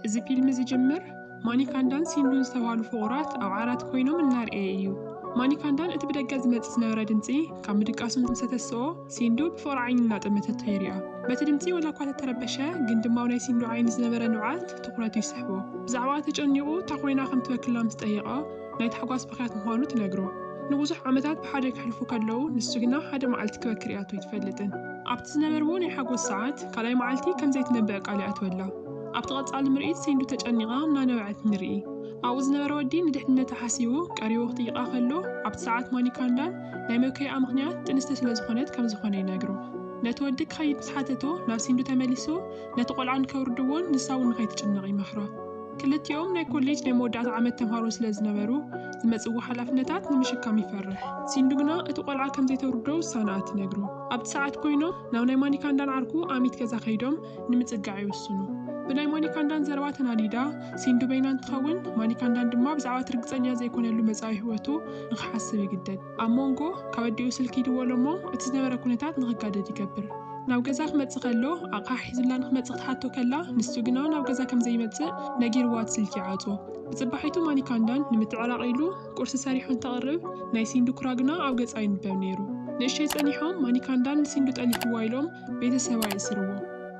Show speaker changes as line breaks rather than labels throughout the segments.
እዚ ፊልም እዚ ጅምር ማኒካንዳን ሲንዱን ዝተባሃሉ ፍቑራት ኣብ ዓራት ኮይኖም እናርአየ እዩ። ማኒካንዳን እቲ ብደገ ዝመጽእ ዝነበረ ድምጺ ካብ ምድቃሱን ምሰተስኦ ሲንዱ ብፍቕሪ ዓይኒ እናጠመተቶ የሪኣ። በቲ ድምጺ ወላ እኳ ተተረበሸ ግን ድማ ናይ ሲንዱ ዓይኒ ዝነበረ ንውዓት ትኹረቱ ይስሕቦ። ብዛዕባ ተጨኒቑ እታ ኮይና ከም ትበክላ ምስ ጠየቐ ናይ ታሕጓስ ምኽንያት ምዃኑ ትነግሮ። ንብዙሕ ዓመታት ብሓደ ክሕልፉ ከለዉ ንሱ ግና ሓደ መዓልቲ ክበክር እያ ኣይትፈልጥን። ኣብቲ ዝነበርዎ ናይ ሓጎስ ሰዓት ካልኣይ መዓልቲ ከም ዘይትነብአ ቃል ኣትወላ። ኣብቲ ቀጻሊ ምርኢት ሲንዱ ተጨኒቓ እናነብዐት ንርኢ። ኣብኡ ዝነበረ ወዲ ንድሕንነታ ሓሲቡ ቀሪቡ ክጥይቓ ከሎ ኣብቲ ሰዓት ማኒካንዳን ናይ መብከይኣ ምኽንያት ጥንስተ ስለ ዝኾነት ከም ዝኾነ ይነግሮ። ነቲ ወዲ ክኸይድ ምስ ሓተቶ ናብ ሲንዱ ተመሊሱ ነቲ ቆልዓ ንከውርድዎን ንሳ እውን ንኸይትጭነቕ ይመኽሮ። ክልቲኦም ናይ ኮሌጅ ናይ መወዳእታ ዓመት ተምሃሮ ስለ ዝነበሩ ዝመጽዎ ሓላፍነታት ንምሽካም ይፈርሕ። ሲንዱ ግና እቲ ቆልዓ ከም ዘይተውርዶ ውሳነኣ ትነግሮ። ኣብቲ ሰዓት ኮይኖም ናብ ናይ ማኒካንዳን ዓርኩ ኣሚት ገዛ ከይዶም ንምጽጋዕ ይውስኑ። ብናይ ማኒካንዳን ዘረባ ተናዲዳ ሲንዱ በይና እንትኸውን ማኒካንዳን ድማ ብዛዕባ ትርግፀኛ ዘይኮነሉ መጻኢ ህይወቱ ንኽሓስብ ይግደድ። ኣብ መንጎ ካብ ኣዲኡ ስልኪ ይድወሎ እሞ እቲ ዝነበረ ኩነታት ንኽጋደድ ይገብር። ናብ ገዛ ክመጽእ ከሎ ኣቕሓ ሒዙላ ንኽመጽእ ክትሓቶ ከላ ንሱ ግና ናብ ገዛ ከም ዘይመጽእ ነጊርዋ እቲ ስልኪ ይዓጾ። ብጽባሒቱ ማኒካንዳን ንምትዕራቕ ኢሉ ቁርሲ ሰሪሑ እንተቕርብ ናይ ሲንዱ ኩራ ግና ኣብ ገጻ ይንበብ ነይሩ። ንእሽተይ ጸኒሖም ማኒካንዳን ንሲንዱ ጠሊፍዋ ኢሎም ቤተሰባ ይእስርዎ።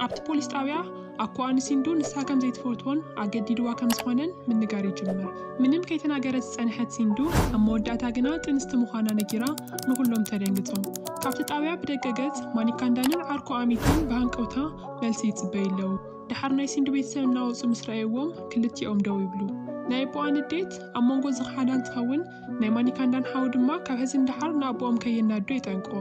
ኣብቲ ፖሊስ ጣብያ ኣኳ ንሲንዱ ንሳ ከም ዘይትፈትዎን ኣገዲድዋ ከም ዝኾነን ምንጋር ይጅምር። ምንም ከይተናገረት ዝጸንሐት ሲንዱ ኣብ መወዳእታ ግና ጥንስቲ ምዃና ነጊራ ንኹሎም ተደንግጾም። ካብቲ ጣብያ ብደገ ገጽ ማኒካንዳንን ዓርኮ ኣሚትን ብሃንቀውታ መልሲ ይጽበዩ ኣለዉ። ድሓር ናይ ሲንዱ ቤተሰብ እናወፁ ምስ ረኣይዎም ክልቲኦም ደው ይብሉ። ናይ ኣቦኣ ንዴት ኣብ መንጎ ዝኸሓዳ እንትኸውን ናይ ማኒካንዳን ሓዊ ድማ ካብ ሕዚ እንዳሓር ንኣቦኦም ከየናዶ ይጠንቅቆ።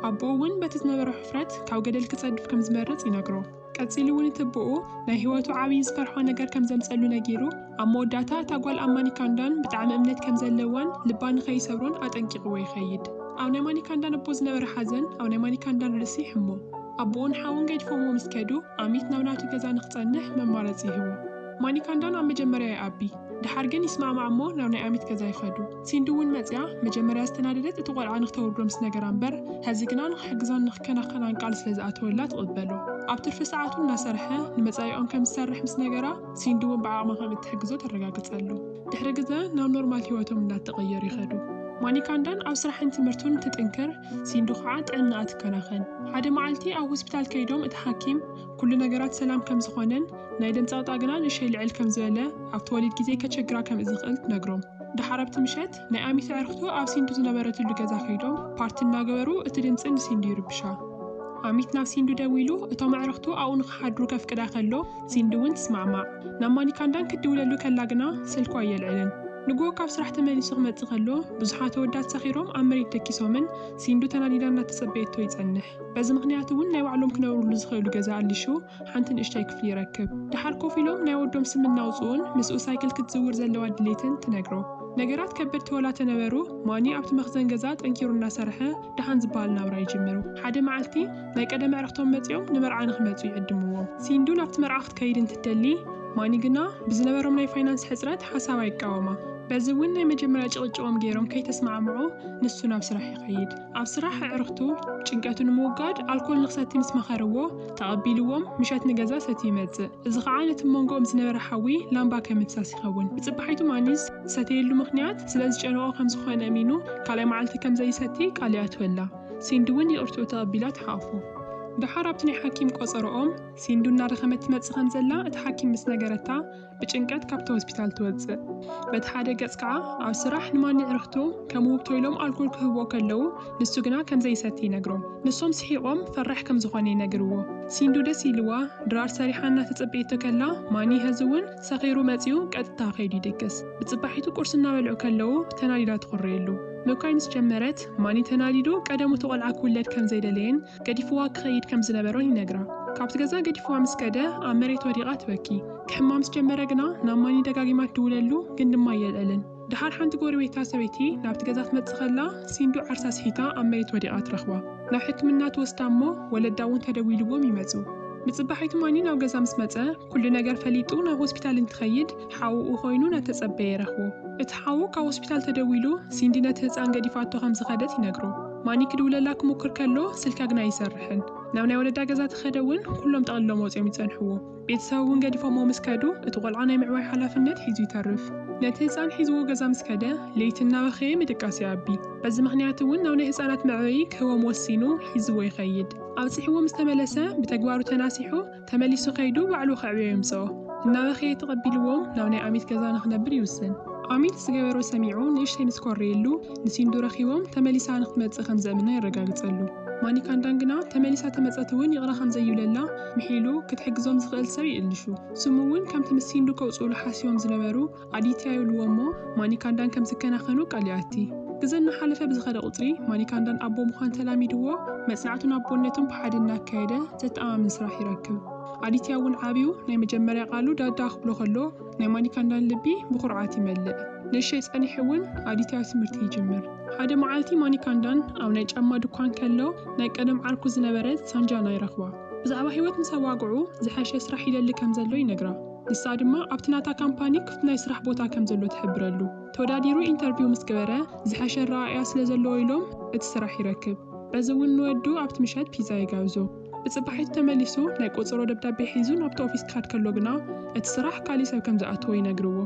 ኣቦኡ እውን በቲ ዝነበረ ሕፍረት ካብ ገደል ክጸድፍ ከም ዝመርጽ ይነግሮ። ቀጺሉ እውን እትብኡ ናይ ህይወቱ ዓብዪ ዝፈርሖ ነገር ከም ዘምጸሉ ነጊሩ ኣብ መወዳእታ እታ ጓል ኣብ ማኒካንዳን ብጣዕሚ እምነት ከም ዘለዋን ልባ ንኸይሰብሮን ኣጠንቂቕዎ ይኸይድ። ኣብ ናይ ማኒካንዳን ኣቦ ዝነበረ ሓዘን ኣብ ናይ ማኒካንዳን ርእሲ ይሕሞ። ኣቦኡን ሓውን ገዲፎምዎ ምስ ከዱ ኣሚት ናብ ናቱ ገዛ ንኽጸንሕ መማረፂ ይህቦ። ማኒካንዳን ኣብ መጀመርያ ይኣቢ ድሓር ግን ይስማዕማዕ እሞ ናብ ናይ ኣሚት ገዛ ይኸዱ። ሲንዱ እውን መጽያ መጀመርያ ዝተናደደት እቲ ቆልዓ ንኽተውርዶ ምስ ነገራ እምበር ሕዚ ግና ንኽሕግዛን ንኽከናኸናን ቃል ስለ ዝኣተወላ ትቕበሎ። ኣብ ትርፊ ሰዓቱ እናሰርሐ ንመጻኢኦም ከም ዝሰርሕ ምስ ነገራ ሲንዱ እውን ብዓቕማ ከም እትሕግዞ ተረጋግጸሉ። ድሕሪ ግዜ ናብ ኖርማል ህይወቶም እናተቐየሩ ይኸዱ። ማኒካንዳን ኣብ ስራሕን ትምህርቱን ትጥንክር፣ ሲንዱ ከዓ ጥዕናኣ ትከናኸን። ሓደ መዓልቲ ኣብ ሆስፒታል ከይዶም እቲ ሓኪም ኩሉ ነገራት ሰላም ከም ዝኾነን ናይ ደም ጸቕጣ ግና ንእሽተይ ልዕል ከም ዝበለ ኣብቲ ወሊድ ግዜ ከቸግራ ከም ዝኽእል ትነግሮም። ድሓር ኣብቲ ምሸት ናይ ኣሚት ኣዕርኽቱ ኣብ ሲንዱ ዝነበረትሉ ገዛ ከይዶም ፓርቲ እናገበሩ እቲ ድምፂ ንሲንዱ ይርብሻ። ኣሚት ናብ ሲንዱ ደው ኢሉ እቶም ኣዕርኽቱ ኣብኡ ንኽሓድሩ ከፍቅዳ ከሎ ሲንዱ እውን ትስማዕማዕ። ናብ ማኒካንዳን ክድውለሉ ከላ ግና ስልኳ ኣየልዕልን። ንግሆ ካብ ስራሕ ተመሊሱ ክመጽእ ከሎ ብዙሓት ኣወዳት ሰኺሮም ኣብ መሬት ደቂሶምን ሲንዱ ተናዲዳ እናተጸበየቶ ይጸንሕ። በዚ ምኽንያት እውን ናይ ባዕሎም ክነብሩሉ ዝኽእሉ ገዛ ኣሊሹ ሓንቲ ንእሽተይ ክፍሊ ይረክብ። ድሓር ኮፍ ኢሎም ናይ ወዶም ስም እናውፅኡን ምስኡ ሳይክል ክትዝውር ዘለዋ ድሌትን ትነግሮ። ነገራት ከበድቲ ወላ ተነበሩ ማኒ ኣብቲ መኽዘን ገዛ ጠንኪሩ እናሰርሐ ድሓን ዝበሃል ናብራ ይጅምሩ። ሓደ መዓልቲ ናይ ቀደም ኣዕርኽቶም መጺኦም ንመርዓ ንኽመጹ ይዕድምዎም። ሲንዱ ናብቲ መርዓ ክትከይድ እንትደሊ ማኒ ግና ብዝነበሮም ናይ ፋይናንስ ሕፅረት ሓሳብ ኣይቃወማ። በዚ እውን ናይ መጀመርያ ጭቕጭቖም ገይሮም ከይተስማዕምዑ ንሱ ናብ ስራሕ ይኸይድ። ኣብ ስራሕ ኣዕርኽቱ ጭንቀቱ ንምውጋድ ኣልኮል ንኽሰቲ ምስ መኸርዎ ተቐቢልዎም ምሸት ንገዛ ሰቲ ይመጽእ። እዚ ከዓ ነቲ መንጎኦም ዝነበረ ሓዊ ላምባ ከምትሳስ ይኸውን። ብጽባሒቱ ማኒዝ ሰተየሉ ምኽንያት ስለ ዝጨነቆ ከም ዝኾነ እሚኑ ካልኣይ መዓልቲ ከም ዘይሰቲ ቃል ኣትወላ። ሲንዱ እውን ይቕርትኡ ተቐቢላ ትሓፉ። ድሓር ኣብቲ ናይ ሓኪም ቆፀሮኦም ሲንዱ እናደኸመት ትመጽእ ከም ዘላ እቲ ሓኪም ምስ ነገረታ ብጭንቀት ካብቲ ሆስፒታል ትወፅእ። በቲ ሓደ ገጽ ከዓ ኣብ ስራሕ ንማኒ ኣዕርኽቱ ከም ውህብቶ ኢሎም ኣልኮል ክህብዎ ከለዉ ንሱ ግና ከም ዘይሰቲ ይነግሮም። ንሶም ስሒቖም ፈራሕ ከም ዝኾነ ይነግርዎ። ሲንዱ ደስ ኢልዋ ድራር ሰሪሓ እናተጸበየቶ ከላ ማኒ ሕዚ እውን ሰኺሩ መጺኡ ቀጥታ ከይዱ ይድግስ። ብጽባሒቱ ቁርሲ እናበልዑ ከለዉ ተናዲዳ ትኹረየሉ። ምኳይ ምስ ጀመረት ማኒ ተናዲዱ ቀደሙ ተቆልዓ ክውለድ ከም ዘይደለየን ገዲፍዋ ክኸይድ ከም ዝነበሮን ይነግራ። ካብቲ ገዛ ገዲፍዋ ምስ ከደ ኣብ መሬት ወዲቓ ትበኪ። ክሕማ ምስ ጀመረ ግና ናብ ማኒ ደጋጊማ ትድውለሉ ግን ድማ የልዕልን። ድሓር ሓንቲ ጎረቤታ ሰበይቲ ናብቲ ገዛ ትመጽእ ከላ ሲንዱ ዓርሳ ስሒታ ኣብ መሬት ወዲቓ ትረኽባ። ናብ ሕክምና ትወስዳ እሞ ወለዳ እውን ተደዊልዎም ይመጹ። ብጽባሒቱ ማኒ ናብ ገዛ ምስ መጸ ኩሉ ነገር ፈሊጡ ናብ ሆስፒታል እንትኸይድ ሓውኡ ኮይኑ ናተጸበየ ይረኽቦ። እቲ ሓው ካብ ሆስፒታል ተደዊሉ ሲንዲ ነቲ ህፃን ገዲፋቶ ከም ዝኸደት ይነግሮ። ማኒ ክድውለላ ክሞክር ከሎ ስልካ ግና ኣይሰርሕን። ናብ ናይ ወለዳ ገዛ ተኸደ እውን ኩሎም ጠቕልሎም ወፂኦም ይጸንሕዎ። ቤተሰቡ እውን ገዲፎሞ ምስ ከዱ እቲ ቆልዓ ናይ ምዕባይ ሓላፍነት ሒዙ ይተርፍ። ነቲ ህፃን ሒዝዎ ገዛ ምስ ከደ ለይቲ እናበኸየ ምድቃስ ይኣቢ። በዚ ምክንያት እውን ናብ ናይ ህፃናት መዕበይ ክህቦም ወሲኑ ሒዝዎ ይኸይድ። ኣብፅሕዎ ምስ ተመለሰ ብተግባሩ ተናሲሑ ተመሊሱ ከይዱ ባዕሉ ከዕብዮ የምፅኦ። እናበኸየ ተቐቢልዎም ናብ ናይ ኣሚት ገዛ ንኽነብር ይውስን። ኣሚት ዝገበሮ ሰሚዑ ንእሽተይ ንስኮርየሉ ንሲንዱ ረኺቦም ተመሊሳ ንኽትመፅእ ከም ዘእምና ይረጋግፀሉ። ማኒካንዳን ግና ተመሊሳ ተመፀት እውን ይቕረ ከም ዘይብለላ ምሒሉ ክትሕግዞም ዝኽእል ሰብ ይእልሹ። ስሙ እውን ከምቲ ምስ ሲንዱ ከውፅኡሉ ሓሲቦም ዝነበሩ ኣዲትያ ይብልዎ እሞ ማኒካንዳን ከም ዝከናኸኑ ቃል ይኣቲ። ግዜ እናሓለፈ ብዝኸደ ቁፅሪ ማኒካንዳን ኣቦ ምዃን ተላሚድዎ መፅናዕቱን ኣቦነቱን ብሓደ እናካየደ ዘተኣማምን ስራሕ ይረክብ። ኣዲትያ እውን ዓብዩ ናይ መጀመርያ ቃሉ ዳዳ ክብሎ ከሎ ናይ ማኒካንዳን ልቢ ብኩርዓት ይመልእ። ንእሽተይ ፀኒሑ እውን ኣዲትያ ትምህርቲ ይጅምር። ሓደ መዓልቲ ማኒካንዳን ኣብ ናይ ጫማ ድኳን ከሎ ናይ ቀደም ዓርኩ ዝነበረት ሳንጃና ይረኽባ። ብዛዕባ ህይወት ምስ ኣዋግዑ ዝሓሸ ስራሕ ይደሊ ከም ዘሎ ይነግራ። ንሳ ድማ ኣብቲ ናታ ካምፓኒ ክፍቲ ናይ ስራሕ ቦታ ከም ዘሎ ትሕብረሉ። ተወዳዲሩ ኢንተርቪው ምስ ገበረ ዝሓሸ ረኣያ ስለ ዘለዎ ኢሎም እቲ ስራሕ ይረክብ። በዚ እውን ንወዱ ኣብቲ ምሸት ፒዛ ይጋብዞ። ብፅባሒቱ ተመሊሱ ናይ ቆፅሮ ደብዳቤ ሒዙ ናብቲ ኦፊስ ክሃድ ከሎ ግና እቲ ስራሕ ካሊእ ሰብ ከም ዝኣትዎ ይነግርዎ።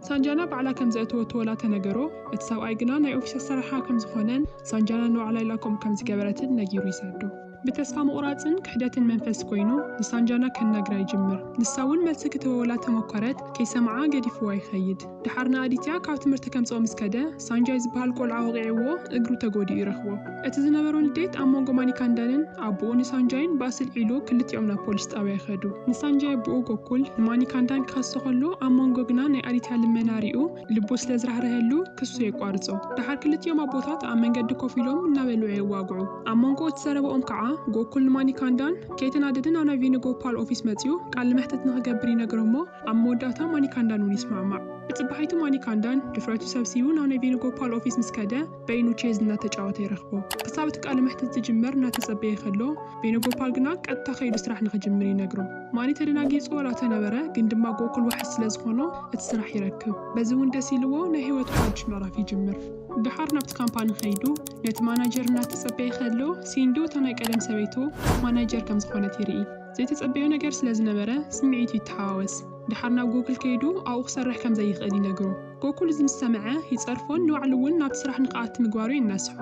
ሳንጃና ባዕላ ከም ዘእትወትዎ ላ ተነገሮ። እቲ ሰብኣይ ግና ናይ ኦፊስ ኣሰራርሓ ከም ዝኾነን ሳንጃና ንባዕላ ኢላ ከምኡ ከም ዝገበረትን ነጊሩ ይሰዶ። ብተስፋ ምቑራፅን ክሕደትን መንፈስ ኮይኑ ንሳንጃና ከናግራ ይጅምር። ንሳ እውን መልሲ ክትበወላ ተሞከረት ከይሰምዓ ገዲፍዋ ይኸይድ። ድሓር ንኣዲትያ ካብ ትምህርቲ ከምፅኦ ምስ ከደ ሳንጃይ ዝበሃል ቆልዓ ወቂዕዎ እግሩ ተጎዲኡ ይረኽቦ። እቲ ዝነበሮ ንዴት ኣብ መንጎ ማኒካንዳንን ኣቦኡ ንሳንጃይን ባስል ዒሉ ክልቲኦም ናብ ፖሊስ ጣብያ ይኸዱ። ንሳንጃይ ኣቦኡ ጎኩል ንማኒካንዳን ክኸሶ ከሎ ኣብ መንጎ ግና ናይ ኣዲትያ ልመና ሪኡ ልቡ ስለ ዝራህርሀሉ ክሱ የቋርፆ። ድሓር ክልቲኦም ኣቦታት ኣብ መንገዲ ኮፍ ኢሎም እናበልዑ የዋግዑ። ኣብ መንጎ እትዘረበኦም ከዓ ጎኩል ንማኒካንዳን ከይተናደድን ኣብ ናይ ቪኒጎፓል ኦፊስ መፅዩ ቃል መሕተት ንኽገብር ይነግሮሞ ኣብ መወዳእታ ማኒካንዳን እውን ይስማዕማዕ። ብፅባሒቱ ማኒካንዳን ድፍረቱ ሰብሲቡ ናብ ናይ ቪኒጎፓል ኦፊስ ምስ ከደ በይኑ ቼዝ እናተጫወተ ይረኽቦ። ክሳብ እቲ ቃል መሕተት ዝጅመር እናተፀበየ ከሎ ቪኒጎፓል ግና ቀጥታ ከይዱ ስራሕ ንኽጅምር ይነግሮ። ማኒ ተደናጊፁ ወላ ተነበረ ግን ድማ ጎኩል ዋሕስ ስለ ዝኾኖ እቲ ስራሕ ይረክብ። በዚ እውን ደስ ኢልዎ ናይ ህይወቱ ሓዱሽ ምዕራፍ ይጅምር። ድሓር ናብቲ ካምፓኒ ኸይዱ ነቲ ማናጀር እናተፀበየ ከሎ ሲንዱ እታ ናይ ቀደም ሰበይቱ ማናጀር ከም ዝኾነት ይርኢ። ዘይተፀበዮ ነገር ስለ ዝነበረ ስምዒቱ ይተሓዋወስ። ድሓር ናብ ጎኩል ከይዱ ኣብኡ ክሰርሕ ከም ዘይኽእል ይነግሮ። ጎኩል እዚ ምስ ሰምዐ ይፀርፎን ንባዕሉ እውን ናብቲ ስራሕ ንኽኣቲ ምግባሩ የናስሖ።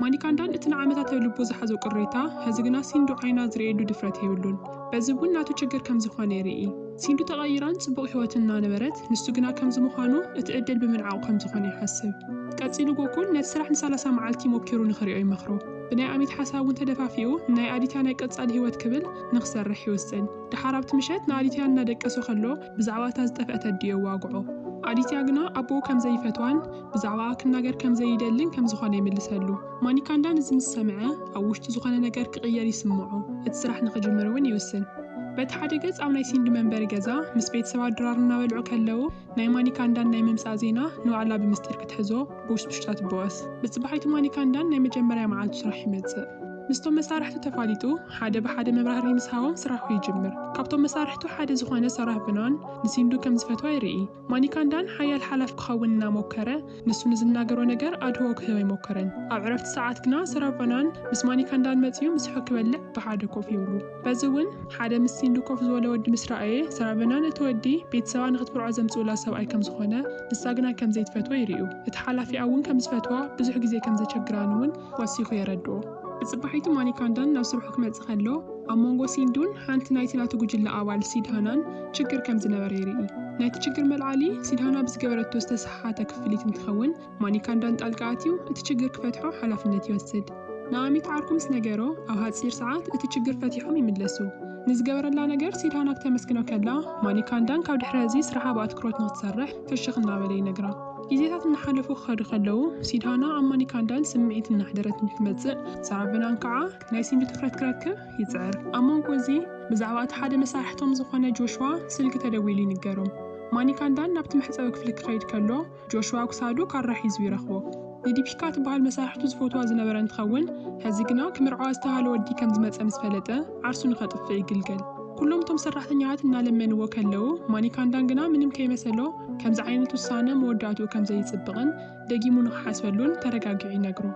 ማኒካንዳን እቲ ንዓመታት ኣብ ልቡ ዝሓዞ ቅሬታ ሕዚ ግና ሲንዱ ዓይና ዝርኤሉ ድፍረት የብሉን። በዚ እውን ናቱ ችግር ከም ዝኾነ ይርኢ። ሲንዱ ተቐይራን ፅቡቕ ህይወት እናነበረት ንሱ ግና ከም ዝምዃኑ እቲ ዕድል ብምንዓቑ ከም ዝኾነ ይሓስብ። ቀፂሉ ጎኩል ነቲ ስራሕ ን30 መዓልቲ ሞኪሩ ንኽሪኦ ይመኽሮ። ብናይ ኣሚት ሓሳብ እውን ተደፋፊኡ ናይ ኣዲትያ ናይ ቀጻሊ ህይወት ክብል ንኽሰርሕ ይውስን። ድሓር ኣብቲ ምሸት ንኣዲትያ እናደቀሶ ከሎ ብዛዕባ እታ ዝጠፍአት ኣዲዮ ዋግዖ። ኣዲትያ ግና ኣቦኡ ከም ዘይፈትዋን ብዛዕባ ክናገር ከም ዘይደልን ከም ዝኾነ ይምልሰሉ። ማኒካንዳን እዚ ምስ ሰምዐ ኣብ ውሽጡ ዝኾነ ነገር ክቕየር ይስምዖ። እቲ ስራሕ ንኽጅምር እውን ይውስን። በቲ ሓደ ገጽ ኣብ ናይ ሲንዱ መንበሪ ገዛ ምስ ቤተሰባት ድራር እናበልዑ ከለዉ ናይ ማኒካንዳን ናይ ምምፃእ ዜና ንባዕላ ብምስጢር ክትሕዞ ብውሽጡሽጣ ትበወስ። ብፅባሒቱ ማኒካንዳን ናይ መጀመርያ መዓልቱ ስራሕ ይመጽእ። ምስቶም መሳርሕቱ ተፋሊጡ ሓደ ብሓደ መብራህርሂ ምስ ሃቦም ስራሑ ይጅምር። ካብቶም መሳርሕቱ ሓደ ዝኾነ ሰራህ ብናን ንሲንዱ ከም ዝፈትዋ ይርኢ። ማኒካንዳን ሓያል ሓላፍ ክኸውን እናሞከረ ንሱ ንዝናገሮ ነገር ኣድህቦ ክህቦ ይሞከረን። ኣብ ዕረፍቲ ሰዓት ግና ሰራህ ብናን ምስ ማኒካንዳን መፅዩ ምስሑ ክበልዕ ብሓደ ኮፍ ይብሉ። በዚ እውን ሓደ ምስ ሲንዱ ኮፍ ዝበለ ወዲ ምስ ረኣየ ሰራህ ብናን እቲ ወዲ ቤተሰባ ንኽትብርዖ ዘምፅኡላ ሰብኣይ ከም ዝኾነ ንሳ ግና ከም ዘይትፈትዎ ይርዩ። እቲ ሓላፊኣ እውን ከም ዝፈትዋ ብዙሕ ግዜ ከም ዘቸግራን እውን ወሲኹ የረድኦ። ብፅባሒቱ ማኒካንዳን ናብ ስርሑ ክመፅእ ከሎ ኣብ መንጎ ሲንዱን ሓንቲ ናይቲ ናቱ ጉጅለ ኣባል ሲድሃናን ችግር ከም ዝነበረ ይርኢ። ናይቲ ችግር መልዓሊ ሲድሃና ብዝገበረቶ ዝተሰሓሓተ ክፍሊት እንትኸውን ማኒካንዳን ጣልቃ ኣትዩ እቲ ችግር ክፈትሖ ሓላፍነት ይወስድ። ንኣሚት ዓርኩ ምስ ነገሮ ኣብ ሓፂር ሰዓት እቲ ችግር ፈቲሖም ይምለሱ። ንዝገበረላ ነገር ሲድሃና ክተመስግኖ ከላ ማኒካንዳን ካብ ድሕሪ እዚ ስራሓ ብኣትኩሮት ንኽትሰርሕ ፍሽኽ እናበለ ይነግራ። ጊዜታት እናሓለፉ ክኸዱ ከለዉ ሲድሃና ኣብ ማኒካንዳን ስምዒት እናሕደረት እንትመፅእ ሰራህ ብናን ከዓ ናይ ሲንዱ ትኩረት ክረክብ ይፅዕር። ኣብ መንጎ እዚ ብዛዕባ እቲ ሓደ መሳርሕቶም ዝኾነ ጆሽዋ ስልኪ ተደዊሉ ይንገሮም። ማኒካንዳን ናብቲ መሕፀቢ ክፍሊ ክኸይድ ከሎ ጆሽዋ ክሳዱ ካራ ሒዙ ይረኽቦ። ንዲፒካ ትበሃል መሳርሕቱ ዝፈትዋ ዝነበረ እንትኸውን ሕዚ ግና ክምርዓዋ ዝተባሃለ ወዲ ከም ዝመፀ ምስ ፈለጠ ዓርሱ ንኸጥፍእ ይግልገል። ኩሎም እቶም ሰራሕተኛታት እናለመንዎ ከለዉ ማኒካንዳን ግና ምንም ከይመሰሎ ከምዚ ዓይነት ውሳነ መወዳእትኡ ከም ዘይፅብቕን ደጊሙ ንኽሓስበሉን ተረጋጊዑ ይነግሮ።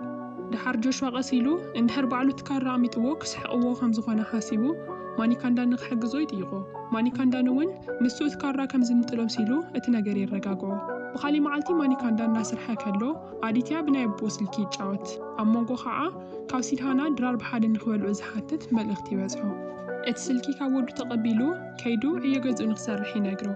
ድሓር ጆሽዋ ቀሲሉ እንድሕር ባዕሉ ትካራ ኣሚጥዎ ክስሕቕዎ ከም ዝኾነ ሓሲቡ ማኒካንዳን ንኽሕግዞ ይጥይቆ ማኒካንዳን እውን ንሱ እትካራ ከም ዝምጥሎም ሲሉ እቲ ነገር ይረጋግዖ ብኻሊእ መዓልቲ ማኒካንዳን እናሰርሐ ከሎ ኣዲትያ ብናይ ኣቦ ስልኪ ይጫወት ኣብ መንጎ ከዓ ካብ ሲድሃና ድራር ብሓደ ንኽበልዑ ዝሓትት መልእኽቲ ይበጽሖ እቲ ስልኪ ካብ ወዱ ተቐቢሉ ከይዱ ዕዮ ገዝኡ ንኽሰርሕ ይነግሮ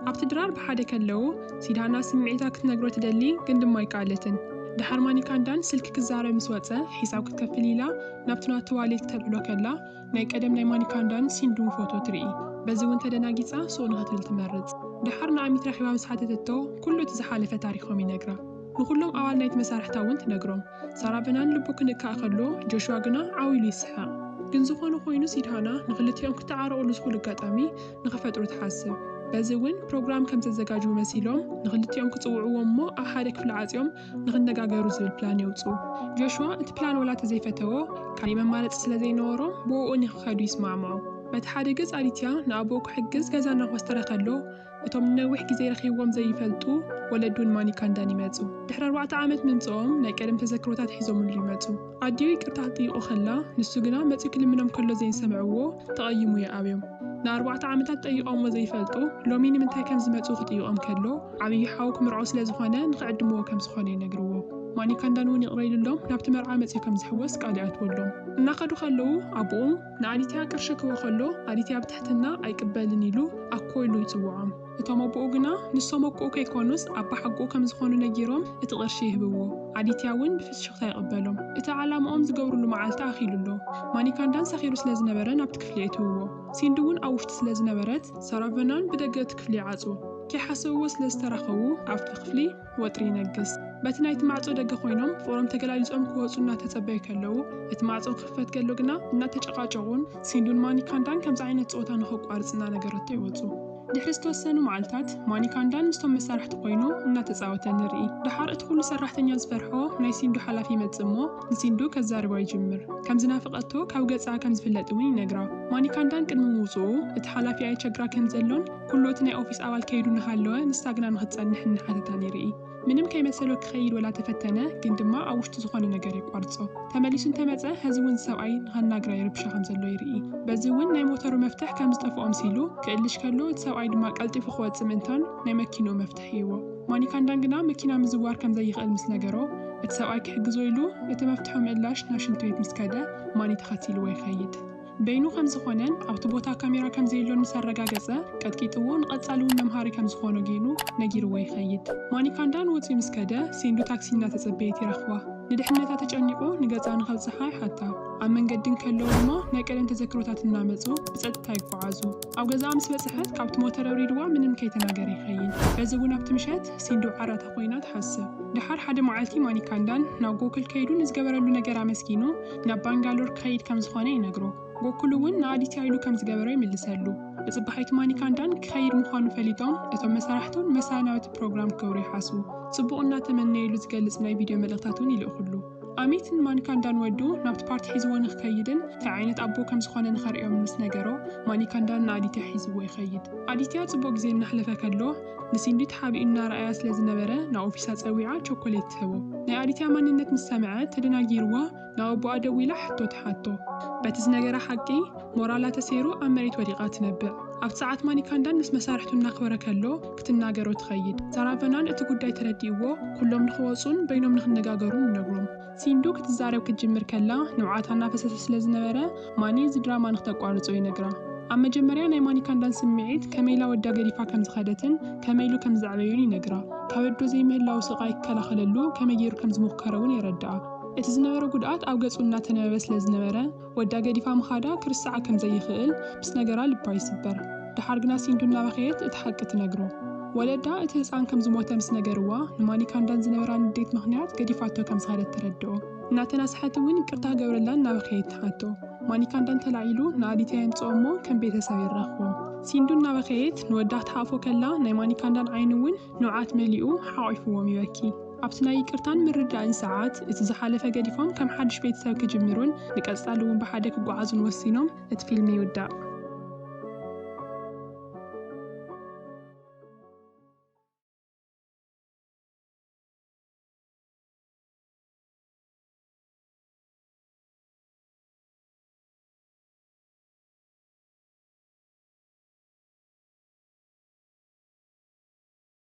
ኣብቲ ድራር ብሓደ ከለዉ ሲድሃና ስምዒታ ክትነግሮ ትደሊ ግን ድማ ኣይከኣለትን ድሓር ማኒካንዳን ስልኪ ክዛረብ ምስ ወፀ ሒሳብ ክትከፍል ኢላ ናብቲ ናቱ ዋሌት ክተልዕሎ ከላ ናይ ቀደም ናይ ማኒካንዳን ሲንዱን ፎቶ ትርኢ በዚ እውን ተደናጊፃ ሱቕ ንኽትብል ትመርጽ ድሓር ንኣሚት ረኺባ ምስ ሓተተቶ ኩሉ እቲ ዝሓለፈ ታሪኾም ይነግራ ንኹሎም ኣባል ናይቲ መሳርሕታ እውን ትነግሮም ሳራቨናን ልቡ ክንክኣ ከሎ ጆሹዋ ግና ዓዊሉ ይስሕቕ ግን ዝኾነ ኮይኑ ሲድሃና ንኽልቲኦም ክተዓረቑሉ ዝኽእሉ ኣጋጣሚ ንኽፈጥሩ ትሓስብ በዚ እውን ፕሮግራም ከም ዘዘጋጅው መሲሎም ንኽልቲኦም ክጽውዕዎም እሞ ኣብ ሓደ ክፍሊ ዓፂኦም ንኽነጋገሩ ዝብል ፕላን የውፁ ጆሹዋ እቲ ፕላን ወላ ተዘይፈተዎ ካሊእ መማለፂ ስለ ዘይነበሮም ብኡኡ ንኽኸዱ ይስማዕምዑ በቲ ሓደ ገጽ ኣዲትያ ንኣቦኡ ክሕግዝ ገዛ እናኾስተረ ከሎ እቶም ንነዊሕ ግዜ ረኺቦም ዘይፈልጡ ወለዱን ማኒካንዳን ይመጹ ድሕሪ 4 ዓመት ምምጽኦም ናይ ቀደም ተዘክሮታት ሒዞምሉ ይመጹ ኣዲዩ ይቅርታ ክጥይቆ ከላ ንሱ ግና መጺኡ ክልምኖም ከሎ ዘይሰምዕዎ ተቐይሙ ይኣብዮም ን4 ዓመታት ጠይቆምዎ ዘይፈልጡ ሎሚ ንምንታይ ከም ዝመጹ ክጥይቆም ከሎ ዓብዪ ሓው ክምርዖ ስለ ዝኾነ ንኽዕድምዎ ከም ዝኾነ ይነግርዎ ማኒካንዳን እውን ይቕረይሉሎም ናብቲ መርዓ መጺኡ ከም ዝሕወስ ቃል ይኣትወሎም እናኸዱ ከለዉ ኣቦኡ ንኣዲትያ ቅርሺ ክህቦ ከሎ ኣዲትያ ብትሕትና ኣይቅበልን ኢሉ ኣኮ ኢሉ ይጽውዖም እቶም ኣቦኡ ግና ንሶም ኣቦኡ ከይኮኑስ ኣባ ሓቁኡ ከም ዝኾኑ ነጊሮም እቲ ቅርሺ ይህብዎ ኣዲትያ እውን ብፍሽኽታ ይቕበሎም እቲ ዓላምኦም ዝገብሩሉ መዓልቲ ኣኺሉሎ ማኒካንዳን ሰኺሩ ስለ ዝነበረ ናብቲ ክፍሊ የትውዎ ሲንዱ እውን ኣብ ውሽጢ ስለ ዝነበረት ሳራቨናን ብደገ እቲ ክፍሊ ይዓጹ ከይሓሰብዎ ስለ ዝተራኸቡ ኣብቲ ክፍሊ ወጥሪ ይነግስ በቲ ናይቲ ማዕጾ ደገ ኮይኖም ፍቕሮም ተገላሊጾም ክወፁ እናተጸበዩ ከለዉ እቲ ማዕጾ ክኽፈት ከሎ ግና እናተጨቃጨቑን ሲንዱን ማኒካንዳን ከምዚ ዓይነት ፆታ ንኽቋርጽ እናነገረቶ ይወፁ ድሕሪ ዝተወሰኑ መዓልታት ማኒካንዳን ምስቶም መሳርሕቲ ኮይኑ እናተጻወተ ንርኢ ድሓር እቲ ኩሉ ሰራሕተኛ ዝፈርሖ ናይ ሲንዱ ሓላፊ ይመጽእ እሞ ንሲንዱ ከዛርባ ይጅምር ከም ዝናፍቐቶ ካብ ገጻ ከም ዝፍለጥ እውን ይነግራ ማኒካንዳን ቅድሚ ምውፅኡ እቲ ሓላፊ ኣይቸግራ ከም ዘሎን ኩሉ እቲ ናይ ኦፊስ ኣባል ከይዱ ንሃለወ ንሳ ግና ንኽትጸንሕ እናሓተታን ይርኢ ምንም ከይመሰሎ ክኸይድ ወላ ተፈተነ ግን ድማ ኣብ ውሽጢ ዝኾነ ነገር ይቋርጾ ተመሊሱ እንተመጸ ሕዚ እውን ሰብኣይ ንኸናግራ ይርብሻ ከም ዘሎ ይርኢ በዚ እውን ናይ ሞተሩ መፍትሕ ከም ዝጠፍኦም ሲሉ ክእልሽ ከሎ እቲ ሰብኣይ ድማ ቀልጢፉ ክወፅእ ምእንታን ናይ መኪንኡ መፍትሕ ሂቦ ማኒካንዳን ግና መኪና ምዝዋር ከም ዘይኽእል ምስ ነገሮ እቲ ሰብኣይ ክሕግዞ ኢሉ እቲ መፍትሑ ምእላሽ ናብ ሽንት ቤት ምስ ከደ ማኒ ተኸቲልዎ ይኸይድ በይኑ ከም ዝኾነን ኣብቲ ቦታ ካሜራ ከም ዘይሎን ምስ ኣረጋገጸ ቀጥቂጥዎ ንቐጻሊ እውን መምሃሪ ከም ዝኾነ ገይኑ ነጊርዎ ይኸይድ ማኒካንዳን ወፂኡ ምስ ከደ ሲንዱ ታክሲ እናተጸበየት ይረኽባ ንድሕነታ ተጨኒቑ ንገጻ ንኸብጽሓ ይሓታ ኣብ መንገድን ከለዉ እሞ ናይ ቀደም ተዘክሮታት እናመጹ ብጸጥታ ይጓዓዙ ኣብ ገዛኣ ምስ በጽሐት ካብቲ ሞተር ኣውሪድዋ ምንም ከይተናገረ ይኸይድ በዚ እውን ኣብቲ ምሸት ሲንዱ ዓራታ ኮይና ትሓስብ ድሓር ሓደ መዓልቲ ማኒካንዳን ናብ ጎክል ከይዱ ንዝገበረሉ ነገር ኣመስጊኑ ናብ ባንጋሎር ክኸይድ ከም ዝኾነ ይነግሮ ጎኩሉ እውን ንኣዲትያ ኢሉ ከም ዝገበረ ይምልሰሉ ብጽባሐይቲ ማኒካንዳን ክኸይድ ምዃኑ ፈሊጦም እቶም መሳርሕቱን መሳናዊት ፕሮግራም ክገብሩ ይሓስቡ ጽቡቕ እናተመነየሉ ዝገልጽ ናይ ቪድዮ መልእኽታት እውን ይልእኹሉ ኣሚትን ማኒካንዳን ወዱ ናብቲ ፓርቲ ሒዝዎ ንኽከይድን እንታይ ዓይነት ኣቦ ከም ዝኾነ ንኸሪኦም ምስ ነገሮ ማኒካንዳን ንኣዲትያ ሒዝዎ ይኸይድ ኣዲትያ ጽቡቕ ግዜ እናሕለፈ ከሎ ንሲንዲ ተሓቢኡ እናረኣያ ስለ ዝነበረ ናብ ኦፊሳ ፀዊዓ ቾኮሌት ትህቦ ናይ ኣዲትያ ማንነት ምስ ሰምዐት ተደናጊርዋ ናብ ኣቦኣ ደው ኢላ ሕቶ ትሓቶ በቲ ዝነገረ ሓቂ ሞራላ ተሰይሩ ኣብ መሬት ወዲቓ ትነብዕ ኣብቲ ሰዓት ማኒካንዳን ምስ መሳርሕቱ እናኽበረ ከሎ ክትናገሮ ትኸይድ ሳራቨናን እቲ ጉዳይ ተረዲእዎ ኩሎም ንኽወፁን በይኖም ንኽነጋገሩን ይነግሮም ሲንዱ ክትዛረብ ክትጅምር ከላ ንውዓታ እናፈሰሰ ስለ ዝነበረ ማኒ እዚ ድራማ ንኽተቋርጾ ይነግራ ኣብ መጀመርያ ናይ ማኒካንዳን ስምዒት ከመይላ ወዳ ገዲፋ ከም ዝኸደትን ከመይሉ ከም ዝዕበዩን ይነግራ ካብ ወዶ ዘይምህላው ስቓይ ክከላኸለሉ ከመይ ገይሩ ከም ዝሞከረ እውን የረድኣ እቲ ዝነበረ ጉድኣት ኣብ ገጹ እናተነበበ ስለ ዝነበረ ወዳ ገዲፋ ምኻዳ ክርስዓ ከም ዘይኽእል ምስ ነገራ ልባ ይስበር ድሓር ግና ሲንዱ እናበኸየት እቲ ሓቂ ትነግሮ ወለዳ እቲ ህፃን ከም ዝሞተ ምስ ነገርዋ ንማኒካንዳን ዝነበራ ንዴት ምኽንያት ገዲፋቶ ከም ዝኸደት ትረድኦ እናተናስሓት እውን ይቅርታ ገብረላ እናበኸየት ትሓቶ ማኒካንዳን ተላዒሉ ንኣዲትያ የምጽኦ እሞ ከም ቤተሰብ ይራኽቦም ሲንዱ እናበኸየት ንወዳ ክትሓፎ ከላ ናይ ማኒካንዳን ዓይኒ እውን ንውዓት መሊኡ ሓቒፍዎም ይበኪ ኣብቲ ናይ ይቅርታን ምርዳእን ሰዓት እቲ ዝሓለፈ ገዲፎም ከም ሓድሽ ቤተሰብ ክጅምሩን ንቀጻሊ እውን ብሓደ ክጓዓዙን ወሲኖም እቲ ፊልም ይውዳእ